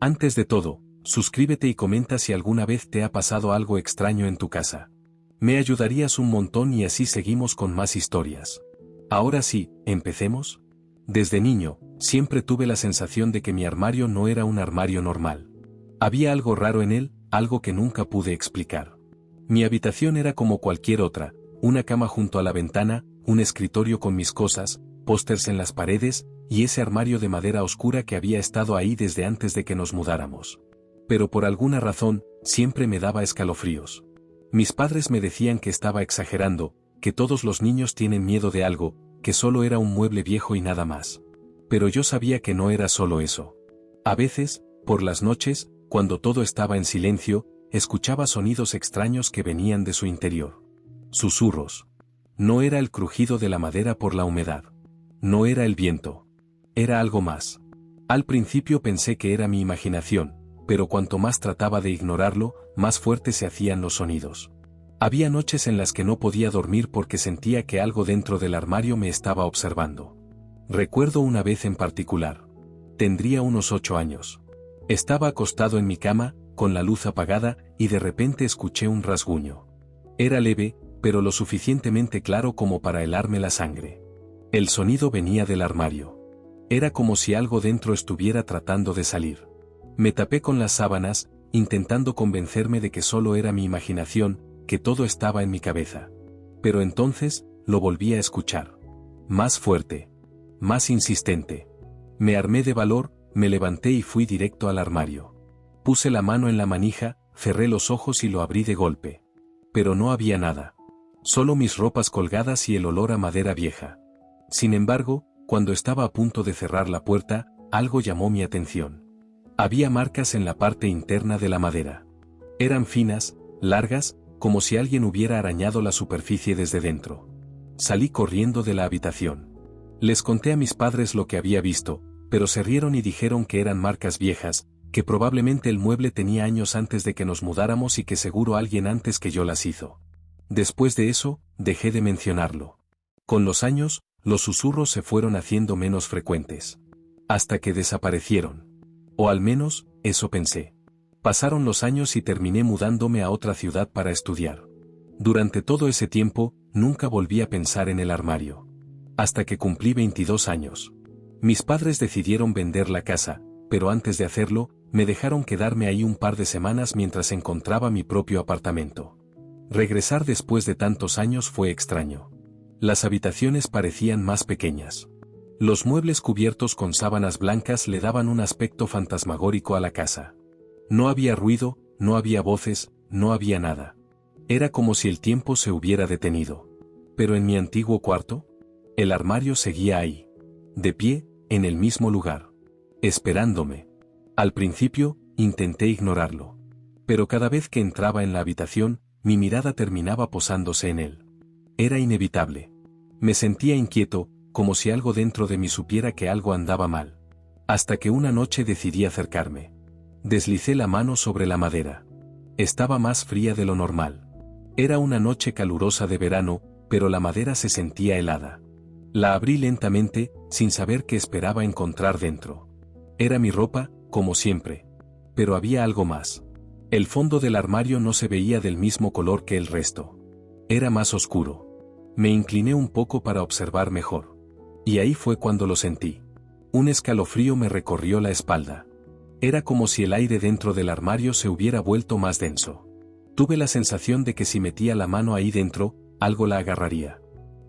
Antes de todo, suscríbete y comenta si alguna vez te ha pasado algo extraño en tu casa. Me ayudarías un montón y así seguimos con más historias. Ahora sí, ¿empecemos? Desde niño, siempre tuve la sensación de que mi armario no era un armario normal. Había algo raro en él, algo que nunca pude explicar. Mi habitación era como cualquier otra, una cama junto a la ventana, un escritorio con mis cosas, pósters en las paredes, y ese armario de madera oscura que había estado ahí desde antes de que nos mudáramos. Pero por alguna razón, siempre me daba escalofríos. Mis padres me decían que estaba exagerando, que todos los niños tienen miedo de algo, que solo era un mueble viejo y nada más. Pero yo sabía que no era solo eso. A veces, por las noches, cuando todo estaba en silencio, escuchaba sonidos extraños que venían de su interior. Susurros. No era el crujido de la madera por la humedad. No era el viento. Era algo más. Al principio pensé que era mi imaginación, pero cuanto más trataba de ignorarlo, más fuertes se hacían los sonidos. Había noches en las que no podía dormir porque sentía que algo dentro del armario me estaba observando. Recuerdo una vez en particular. Tendría unos 8 años. Estaba acostado en mi cama, con la luz apagada, y de repente escuché un rasguño. Era leve, pero lo suficientemente claro como para helarme la sangre. El sonido venía del armario. Era como si algo dentro estuviera tratando de salir. Me tapé con las sábanas, intentando convencerme de que solo era mi imaginación, que todo estaba en mi cabeza. Pero entonces, lo volví a escuchar. Más fuerte. Más insistente. Me armé de valor, me levanté y fui directo al armario. Puse la mano en la manija, cerré los ojos y lo abrí de golpe. Pero no había nada. Solo mis ropas colgadas y el olor a madera vieja. Sin embargo, cuando estaba a punto de cerrar la puerta, algo llamó mi atención. Había marcas en la parte interna de la madera. Eran finas, largas, como si alguien hubiera arañado la superficie desde dentro. Salí corriendo de la habitación. Les conté a mis padres lo que había visto, pero se rieron y dijeron que eran marcas viejas, que probablemente el mueble tenía años antes de que nos mudáramos y que seguro alguien antes que yo las hizo. Después de eso, dejé de mencionarlo. Con los años, los susurros se fueron haciendo menos frecuentes. Hasta que desaparecieron. O al menos, eso pensé. Pasaron los años y terminé mudándome a otra ciudad para estudiar. Durante todo ese tiempo, nunca volví a pensar en el armario. Hasta que cumplí 22 años. Mis padres decidieron vender la casa, pero antes de hacerlo, me dejaron quedarme ahí un par de semanas mientras encontraba mi propio apartamento. Regresar después de tantos años fue extraño. Las habitaciones parecían más pequeñas. Los muebles cubiertos con sábanas blancas le daban un aspecto fantasmagórico a la casa. No había ruido, no había voces, no había nada. Era como si el tiempo se hubiera detenido. Pero en mi antiguo cuarto, el armario seguía ahí. De pie, en el mismo lugar. Esperándome. Al principio, intenté ignorarlo. Pero cada vez que entraba en la habitación, mi mirada terminaba posándose en él. Era inevitable. Me sentía inquieto, como si algo dentro de mí supiera que algo andaba mal. Hasta que una noche decidí acercarme. Deslicé la mano sobre la madera. Estaba más fría de lo normal. Era una noche calurosa de verano, pero la madera se sentía helada. La abrí lentamente, sin saber qué esperaba encontrar dentro. Era mi ropa, como siempre. Pero había algo más. El fondo del armario no se veía del mismo color que el resto. Era más oscuro. Me incliné un poco para observar mejor. Y ahí fue cuando lo sentí. Un escalofrío me recorrió la espalda. Era como si el aire dentro del armario se hubiera vuelto más denso. Tuve la sensación de que si metía la mano ahí dentro, algo la agarraría.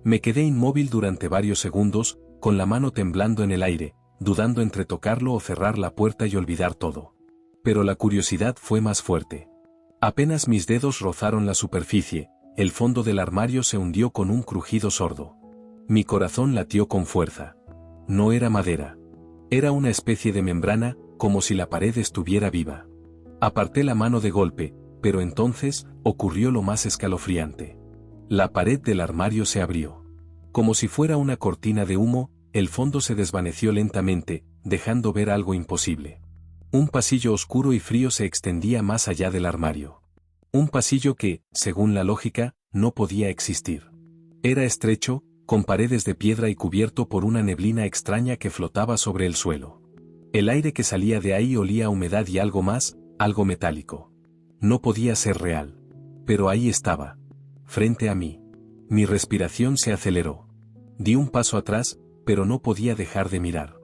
Me quedé inmóvil durante varios segundos, con la mano temblando en el aire, dudando entre tocarlo o cerrar la puerta y olvidar todo. Pero la curiosidad fue más fuerte. Apenas mis dedos rozaron la superficie, el fondo del armario se hundió con un crujido sordo. Mi corazón latió con fuerza. No era madera. Era una especie de membrana, como si la pared estuviera viva. Aparté la mano de golpe, pero entonces, ocurrió lo más escalofriante. La pared del armario se abrió. Como si fuera una cortina de humo, el fondo se desvaneció lentamente, dejando ver algo imposible. Un pasillo oscuro y frío se extendía más allá del armario. Un pasillo que, según la lógica, no podía existir. Era estrecho, con paredes de piedra y cubierto por una neblina extraña que flotaba sobre el suelo. El aire que salía de ahí olía a humedad y algo más, algo metálico. No podía ser real. Pero ahí estaba. Frente a mí. Mi respiración se aceleró. Di un paso atrás, pero no podía dejar de mirar.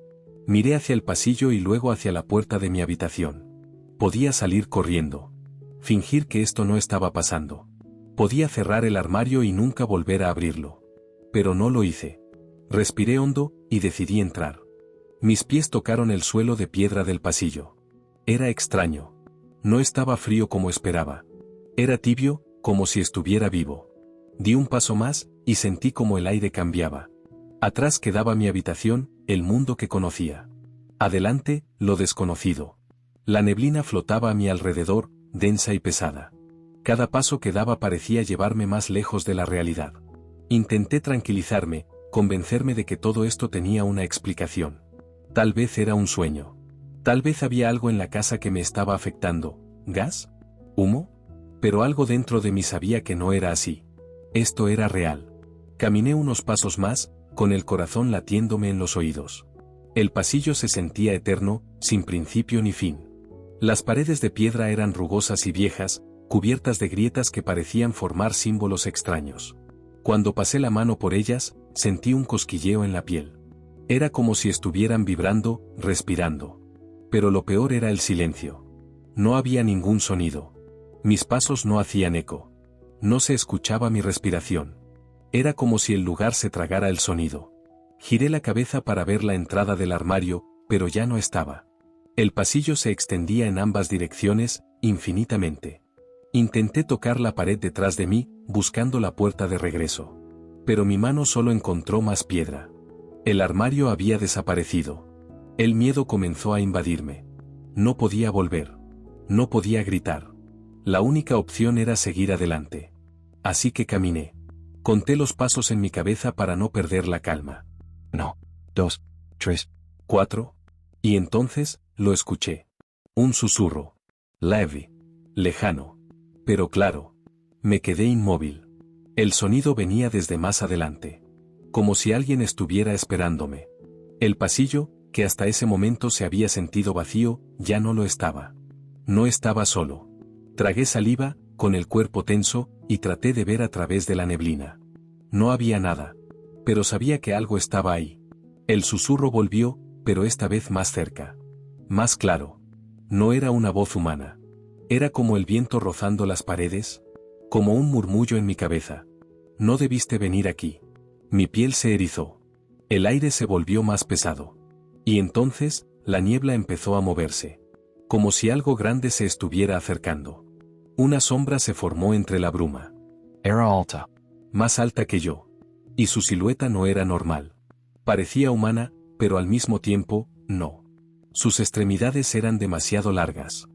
Miré hacia el pasillo y luego hacia la puerta de mi habitación. Podía salir corriendo. Fingir que esto no estaba pasando. Podía cerrar el armario y nunca volver a abrirlo. Pero no lo hice. Respiré hondo, y decidí entrar. Mis pies tocaron el suelo de piedra del pasillo. Era extraño. No estaba frío como esperaba. Era tibio, como si estuviera vivo. Di un paso más, y sentí como el aire cambiaba. Atrás quedaba mi habitación, el mundo que conocía. Adelante, lo desconocido. La neblina flotaba a mi alrededor, densa y pesada. Cada paso que daba parecía llevarme más lejos de la realidad. Intenté tranquilizarme, convencerme de que todo esto tenía una explicación. Tal vez era un sueño. Tal vez había algo en la casa que me estaba afectando. ¿Gas? ¿Humo? Pero algo dentro de mí sabía que no era así. Esto era real. Caminé unos pasos más, con el corazón latiéndome en los oídos. El pasillo se sentía eterno, sin principio ni fin. Las paredes de piedra eran rugosas y viejas, cubiertas de grietas que parecían formar símbolos extraños. Cuando pasé la mano por ellas, sentí un cosquilleo en la piel. Era como si estuvieran vibrando, respirando. Pero lo peor era el silencio. No había ningún sonido. Mis pasos no hacían eco. No se escuchaba mi respiración. Era como si el lugar se tragara el sonido. Giré la cabeza para ver la entrada del armario, pero ya no estaba. El pasillo se extendía en ambas direcciones, infinitamente. Intenté tocar la pared detrás de mí, buscando la puerta de regreso. Pero mi mano solo encontró más piedra. El armario había desaparecido. El miedo comenzó a invadirme. No podía volver. No podía gritar. La única opción era seguir adelante. Así que caminé. Conté los pasos en mi cabeza para no perder la calma. 1, 2, 3, 4. Y entonces, lo escuché. Un susurro. Leve. Lejano. Pero claro. Me quedé inmóvil. El sonido venía desde más adelante. Como si alguien estuviera esperándome. El pasillo, que hasta ese momento se había sentido vacío, ya no lo estaba. No estaba solo. Tragué saliva, con el cuerpo tenso, y traté de ver a través de la neblina. No había nada. Pero sabía que algo estaba ahí. El susurro volvió, pero esta vez más cerca. Más claro. No era una voz humana. Era como el viento rozando las paredes, como un murmullo en mi cabeza. No debiste venir aquí. Mi piel se erizó. El aire se volvió más pesado. Y entonces, la niebla empezó a moverse. Como si algo grande se estuviera acercando. Una sombra se formó entre la bruma. era alta. Más alta que yo. Y su silueta no era normal. Parecía humana, pero al mismo tiempo, no. Sus extremidades eran demasiado largas.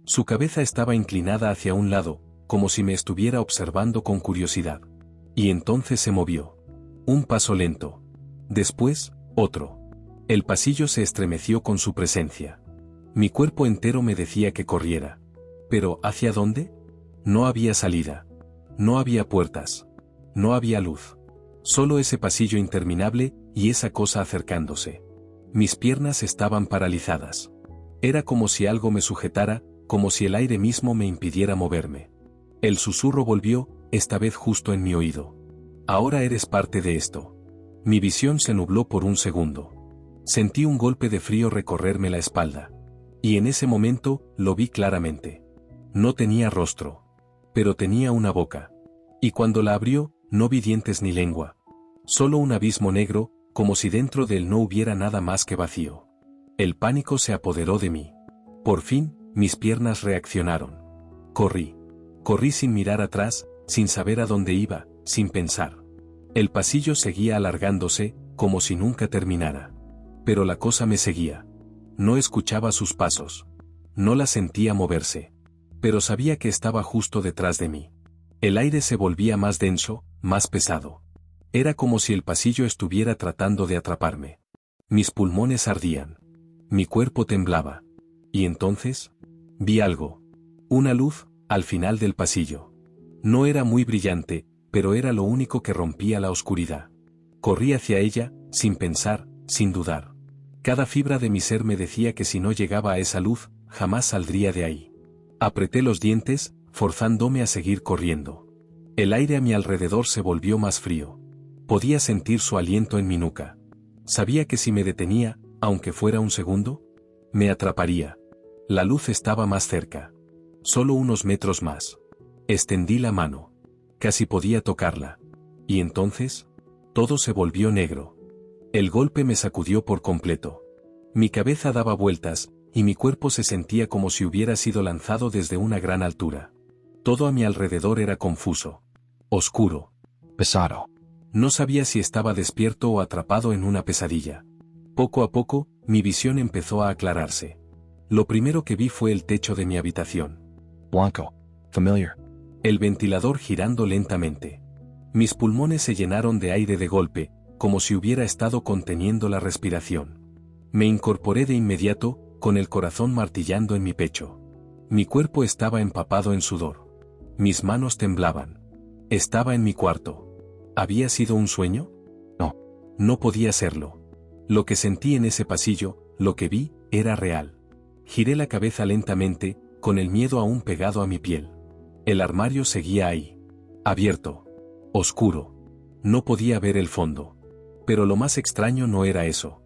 Su cabeza estaba inclinada hacia un lado, como si me estuviera observando con curiosidad. Y entonces se movió. Un paso lento. Después, otro. El pasillo se estremeció con su presencia. Mi cuerpo entero me decía que corriera. Pero, ¿hacia dónde? No había salida. No había puertas. No había luz. Solo ese pasillo interminable, y esa cosa acercándose. Mis piernas estaban paralizadas. Era como si algo me sujetara, como si el aire mismo me impidiera moverme. El susurro volvió, esta vez justo en mi oído. Ahora eres parte de esto. Mi visión se nubló por un segundo. Sentí un golpe de frío recorrerme la espalda. Y en ese momento, lo vi claramente. No tenía rostro. Pero tenía una boca. Y cuando la abrió, no vi dientes ni lengua. Solo un abismo negro, como si dentro de él no hubiera nada más que vacío. El pánico se apoderó de mí. Por fin, mis piernas reaccionaron. Corrí. Corrí sin mirar atrás, sin saber a dónde iba, sin pensar. El pasillo seguía alargándose, como si nunca terminara. Pero la cosa me seguía. No escuchaba sus pasos. No la sentía moverse. Pero sabía que estaba justo detrás de mí. El aire se volvía más denso, más pesado. Era como si el pasillo estuviera tratando de atraparme. Mis pulmones ardían. Mi cuerpo temblaba. Y entonces, vi algo. Una luz, al final del pasillo. No era muy brillante, pero era lo único que rompía la oscuridad. Corrí hacia ella, sin pensar, sin dudar. Cada fibra de mi ser me decía que si no llegaba a esa luz, jamás saldría de ahí. Apreté los dientes, forzándome a seguir corriendo. El aire a mi alrededor se volvió más frío. Podía sentir su aliento en mi nuca. Sabía que si me detenía, aunque fuera un segundo, me atraparía. La luz estaba más cerca. Solo unos metros más. Extendí la mano. Casi podía tocarla. Y entonces, todo se volvió negro. El golpe me sacudió por completo. Mi cabeza daba vueltas, y mi cuerpo se sentía como si hubiera sido lanzado desde una gran altura. Todo a mi alrededor era confuso. Oscuro. Pesado. No sabía si estaba despierto o atrapado en una pesadilla. Poco a poco, mi visión empezó a aclararse. Lo primero que vi fue el techo de mi habitación. Blanco. Familiar. El ventilador girando lentamente. Mis pulmones se llenaron de aire de golpe, como si hubiera estado conteniendo la respiración. Me incorporé de inmediato, con el corazón martillando en mi pecho. Mi cuerpo estaba empapado en sudor. Mis manos temblaban. Estaba en mi cuarto. ¿Había sido un sueño? No. No podía serlo. Lo que sentí en ese pasillo, lo que vi, era real. Giré la cabeza lentamente, con el miedo aún pegado a mi piel. El armario seguía ahí. Abierto. Oscuro. No podía ver el fondo. Pero lo más extraño no era eso.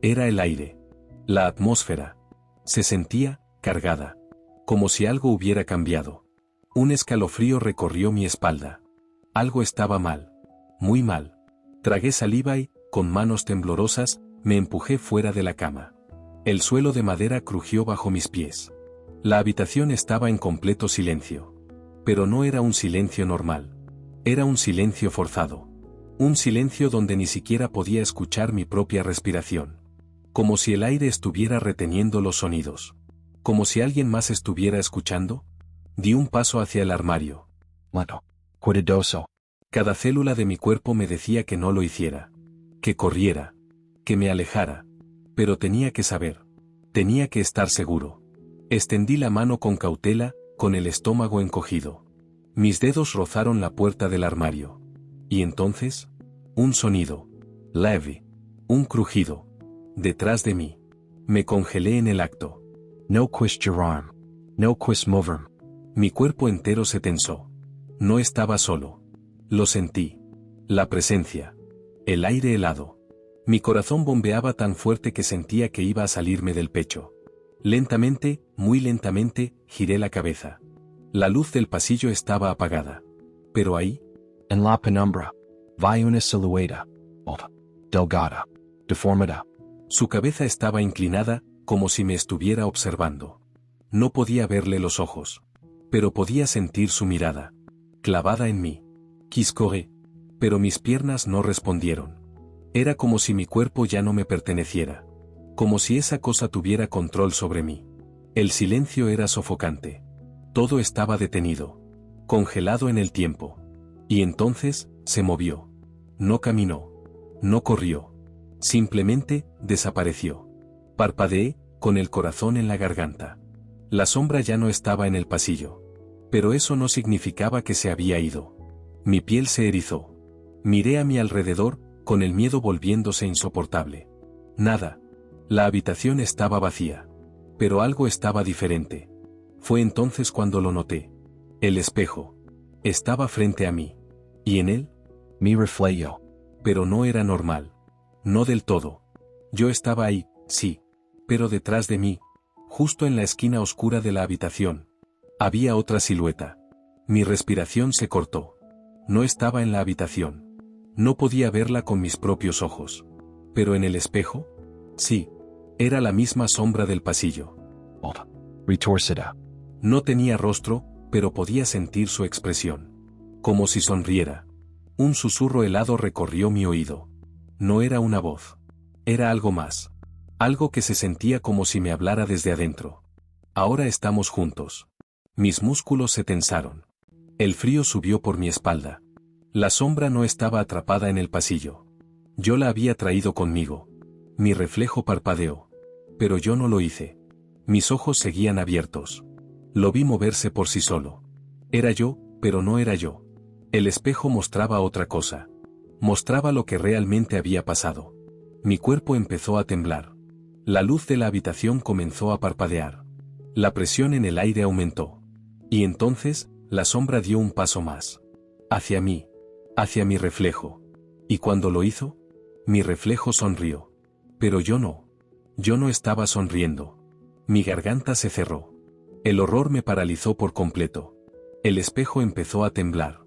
Era el aire. La atmósfera. Se sentía, cargada. Como si algo hubiera cambiado. Un escalofrío recorrió mi espalda. Algo estaba mal. Muy mal. Tragué saliva y, con manos temblorosas, me empujé fuera de la cama. El suelo de madera crujió bajo mis pies. La habitación estaba en completo silencio. Pero no era un silencio normal. Era un silencio forzado. Un silencio donde ni siquiera podía escuchar mi propia respiración. Como si el aire estuviera reteniendo los sonidos. Como si alguien más estuviera escuchando. Di un paso hacia el armario. Lento. Cuidadoso. Cada célula de mi cuerpo me decía que no lo hiciera. Que corriera. Que me alejara. Pero tenía que saber. Tenía que estar seguro. Extendí la mano con cautela, con el estómago encogido. Mis dedos rozaron la puerta del armario. Y entonces, un sonido. Leve. Un crujido. Detrás de mí. Me congelé en el acto. No quist your arm. No quist moverm. Mi cuerpo entero se tensó. No estaba solo. Lo sentí. La presencia. El aire helado. Mi corazón bombeaba tan fuerte que sentía que iba a salirme del pecho. Lentamente, muy lentamente, giré la cabeza. La luz del pasillo estaba apagada. Pero ahí, En la penumbra. Vi una silueta. Alta. Delgada. Deformada. su cabeza estaba inclinada, como si me estuviera observando. No podía verle los ojos. Pero podía sentir su mirada. Clavada en mí. Quiscoré. Pero mis piernas no respondieron. Era como si mi cuerpo ya no me perteneciera. Como si esa cosa tuviera control sobre mí. El silencio era sofocante. Todo estaba detenido. Congelado en el tiempo. Y entonces, se movió. No caminó. No corrió. Simplemente, desapareció. Parpadeé, con el corazón en la garganta. La sombra ya no estaba en el pasillo. Pero eso no significaba que se había ido. Mi piel se erizó. Miré a mi alrededor, con el miedo volviéndose insoportable. Nada. La habitación estaba vacía. Pero algo estaba diferente. Fue entonces cuando lo noté. El espejo. Estaba frente a mí. Y en él, Mi reflejo. pero no era normal. No del todo. Yo estaba ahí, sí. Pero detrás de mí, justo en la esquina oscura de la habitación, había otra silueta. Mi respiración se cortó. No estaba en la habitación. No podía verla con mis propios ojos. Pero en el espejo, sí. Era la misma sombra del pasillo. Alta. Retorcida. No tenía rostro, pero podía sentir su expresión. Como si sonriera. Un susurro helado recorrió mi oído. No era una voz. Era algo más. Algo que se sentía como si me hablara desde adentro. Ahora estamos juntos. Mis músculos se tensaron. El frío subió por mi espalda. La sombra no estaba atrapada en el pasillo. Yo la había traído conmigo. Mi reflejo parpadeó. Pero yo no lo hice. Mis ojos seguían abiertos. Lo vi moverse por sí solo. Era yo, pero no era yo. El espejo mostraba otra cosa. Mostraba lo que realmente había pasado. Mi cuerpo empezó a temblar. La luz de la habitación comenzó a parpadear. La presión en el aire aumentó. Y entonces, la sombra dio un paso más. Hacia mí. Hacia mi reflejo. Y cuando lo hizo, mi reflejo sonrió. Pero yo no. Yo no estaba sonriendo. Mi garganta se cerró. El horror me paralizó por completo. El espejo empezó a temblar.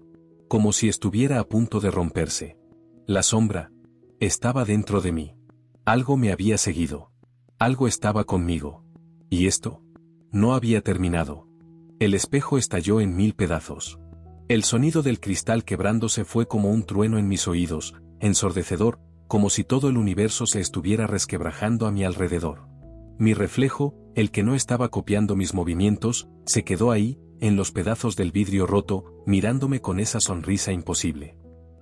Como si estuviera a punto de romperse. La sombra estaba dentro de mí. Algo me había seguido. Algo estaba conmigo. Y esto no había terminado. El espejo estalló en 1000 pedazos. El sonido del cristal quebrándose fue como un trueno en mis oídos, ensordecedor, como si todo el universo se estuviera resquebrajando a mi alrededor. Mi reflejo, el que no estaba copiando mis movimientos, se quedó ahí, en los pedazos del vidrio roto, mirándome con esa sonrisa imposible.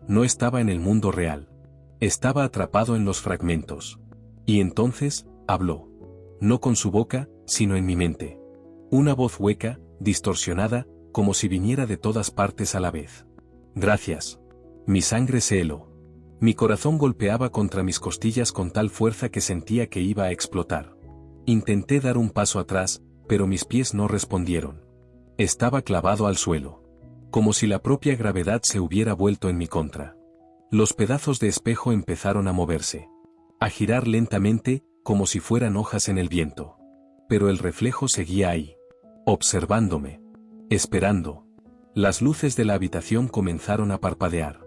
No estaba en el mundo real. Estaba atrapado en los fragmentos. Y entonces, habló. No con su boca, sino en mi mente. Una voz hueca, distorsionada, como si viniera de todas partes a la vez. Gracias. Mi sangre se heló. Mi corazón golpeaba contra mis costillas con tal fuerza que sentía que iba a explotar. Intenté dar un paso atrás, pero mis pies no respondieron. Estaba clavado al suelo. Como si la propia gravedad se hubiera vuelto en mi contra. Los pedazos de espejo empezaron a moverse. A girar lentamente, como si fueran hojas en el viento. Pero el reflejo seguía ahí. Observándome. Esperando. Las luces de la habitación comenzaron a parpadear.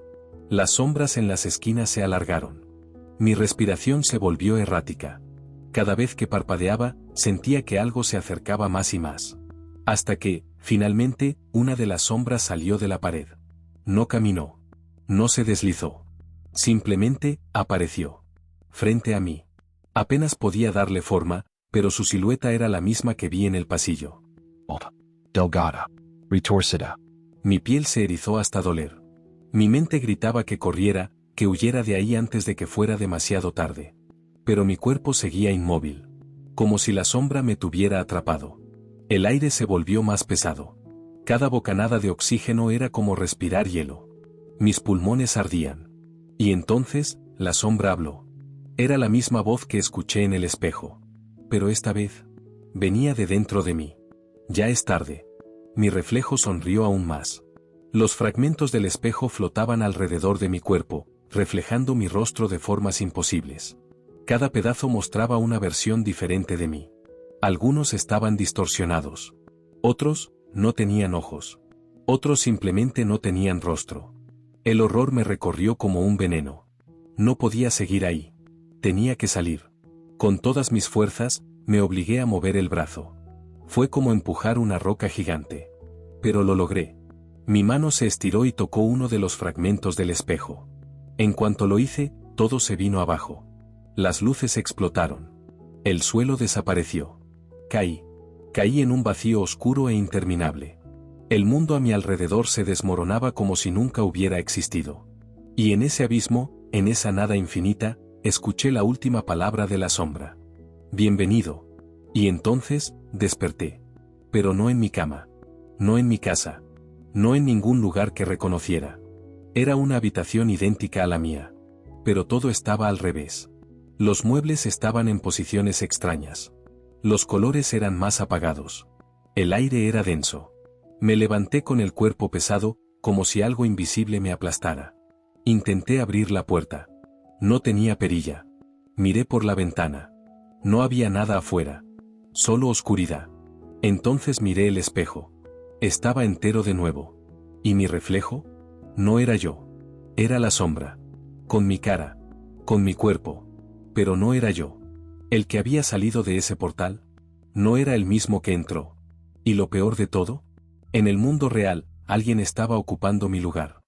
Las sombras en las esquinas se alargaron. Mi respiración se volvió errática. Cada vez que parpadeaba, sentía que algo se acercaba más y más. Hasta que, finalmente, una de las sombras salió de la pared. No caminó. No se deslizó. Simplemente, apareció. Frente a mí. Apenas podía darle forma, pero su silueta era la misma que vi en el pasillo. Delgada. Retorcida. Mi piel se erizó hasta doler. Mi mente gritaba que corriera, que huyera de ahí antes de que fuera demasiado tarde. Pero mi cuerpo seguía inmóvil. Como si la sombra me tuviera atrapado. El aire se volvió más pesado. Cada bocanada de oxígeno era como respirar hielo. Mis pulmones ardían. Y entonces, la sombra habló. Era la misma voz que escuché en el espejo. Pero esta vez, venía de dentro de mí. Ya es tarde. Mi reflejo sonrió aún más. Los fragmentos del espejo flotaban alrededor de mi cuerpo, reflejando mi rostro de formas imposibles. Cada pedazo mostraba una versión diferente de mí. Algunos estaban distorsionados. Otros, no tenían ojos. Otros simplemente no tenían rostro. El horror me recorrió como un veneno. No podía seguir ahí. Tenía que salir. Con todas mis fuerzas, me obligué a mover el brazo. Fue como empujar una roca gigante. Pero lo logré. Mi mano se estiró y tocó uno de los fragmentos del espejo. En cuanto lo hice, todo se vino abajo. Las luces explotaron. El suelo desapareció. Caí. Caí en un vacío oscuro e interminable. El mundo a mi alrededor se desmoronaba como si nunca hubiera existido. Y en ese abismo, en esa nada infinita, escuché la última palabra de la sombra. Bienvenido. Y entonces, desperté. Pero no en mi cama. No en mi casa. No en ningún lugar que reconociera. Era una habitación idéntica a la mía. Pero todo estaba al revés. Los muebles estaban en posiciones extrañas. Los colores eran más apagados. El aire era denso. Me levanté con el cuerpo pesado, como si algo invisible me aplastara. Intenté abrir la puerta. No tenía perilla. Miré por la ventana. No había nada afuera. Solo oscuridad. Entonces miré el espejo. Estaba entero de nuevo. ¿Y mi reflejo? No era yo. Era la sombra. Con mi cara. Con mi cuerpo. Pero no era yo. El que había salido de ese portal. No era el mismo que entró. Y lo peor de todo, en el mundo real, alguien estaba ocupando mi lugar.